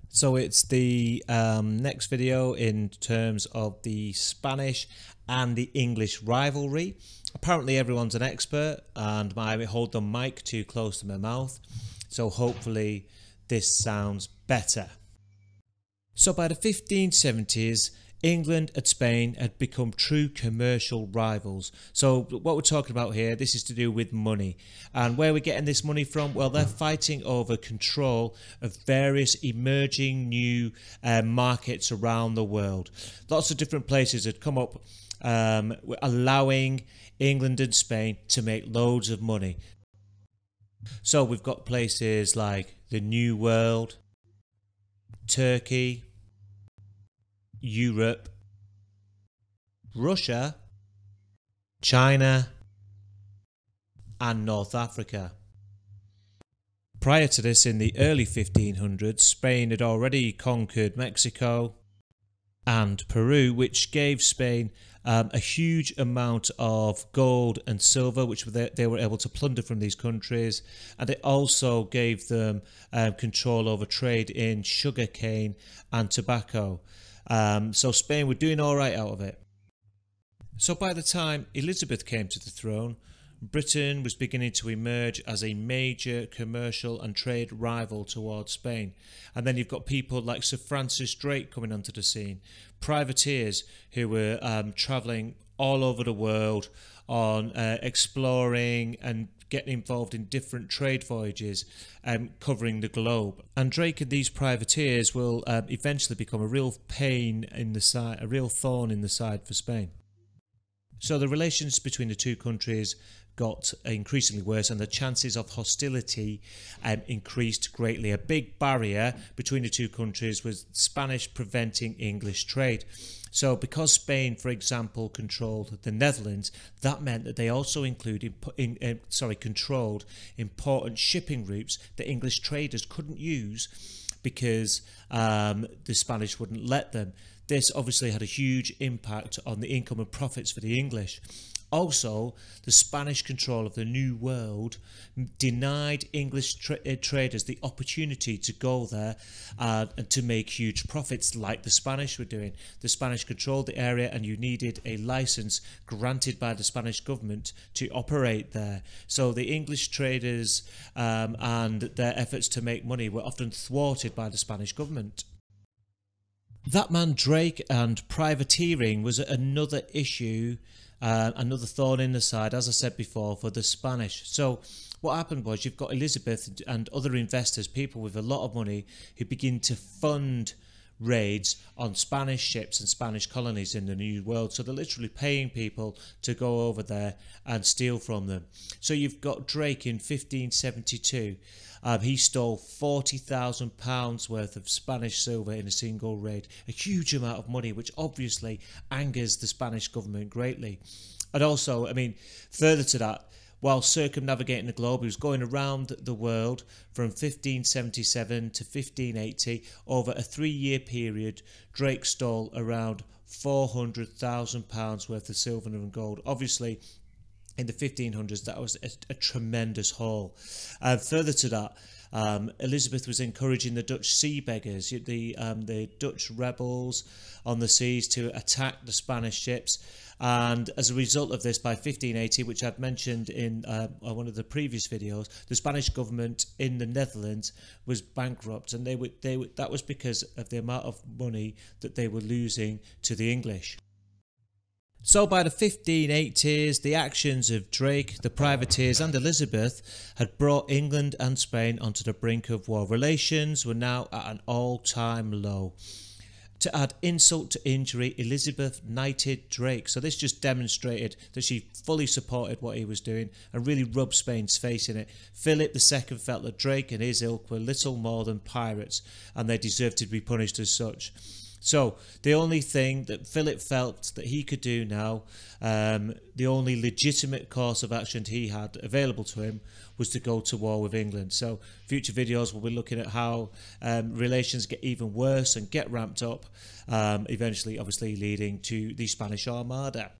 So it's the next video in terms of the Spanish and the English rivalry. Apparently everyone's an expert and I hold the mic too close to my mouth, so hopefully this sounds better. So by the 1570s, England and Spain had become true commercial rivals. So what we're talking about here, this is to do with money. And where we're getting this money from? Well, they're fighting over control of various emerging new markets around the world. Lots of different places had come up allowing England and Spain to make loads of money. So we've got places like the New World, Turkey, Europe, Russia, China, and North Africa. Prior to this, in the early 1500s, Spain had already conquered Mexico and Peru, which gave Spain a huge amount of gold and silver, which they were able to plunder from these countries, and it also gave them control over trade in sugarcane and tobacco. So Spain were doing all right out of it. So by the time Elizabeth came to the throne, Britain was beginning to emerge as a major commercial and trade rival towards Spain. And then you've got people like Sir Francis Drake coming onto the scene, privateers who were travelling all over the world on exploring and getting involved in different trade voyages covering the globe. And Drake and these privateers will eventually become a real pain in the side, a real thorn in the side for Spain. So the relations between the two countries got increasingly worse and the chances of hostility increased greatly. A big barrier between the two countries was Spanish preventing English trade. So because Spain, for example, controlled the Netherlands, that meant that they also controlled important shipping routes that English traders couldn't use because the Spanish wouldn't let them. This obviously had a huge impact on the income and profits for the English. Also, the Spanish control of the New World denied English traders the opportunity to go there and to make huge profits like the Spanish were doing. The Spanish controlled the area and you needed a license granted by the Spanish government to operate there. So the English traders and their efforts to make money were often thwarted by the Spanish government. That man Drake and privateering was another issue, another thorn in the side, as I said before, for the Spanish. So what happened was you've got Elizabeth and other investors, people with a lot of money, who begin to fund raids on Spanish ships and Spanish colonies in the New World. So they're literally paying people to go over there and steal from them. So you've got Drake in 1572. He stole £40,000 worth of Spanish silver in a single raid. A huge amount of money, which obviously angers the Spanish government greatly. And also, I mean, further to that, while circumnavigating the globe, he was going around the world from 1577 to 1580. Over a 3-year period, Drake stole around £400,000 worth of silver and gold. Obviously, in the 1500s, that was a tremendous haul. Further to that, Elizabeth was encouraging the Dutch sea beggars, the Dutch rebels on the seas, to attack the Spanish ships. And as a result of this, by 1580, which I'd mentioned in one of the previous videos, the Spanish government in the Netherlands was bankrupt, and that was because of the amount of money that they were losing to the English. So by the 1580s, the actions of Drake, the privateers and Elizabeth had brought England and Spain onto the brink of war. Relations were now at an all-time low. To add insult to injury, Elizabeth knighted Drake. So this just demonstrated that she fully supported what he was doing and really rubbed Spain's face in it. Philip II felt that Drake and his ilk were little more than pirates and they deserved to be punished as such. So the only thing that Philip felt that he could do now, the only legitimate course of action he had available to him, was to go to war with England. So future videos will be looking at how relations get even worse and get ramped up, eventually obviously leading to the Spanish Armada.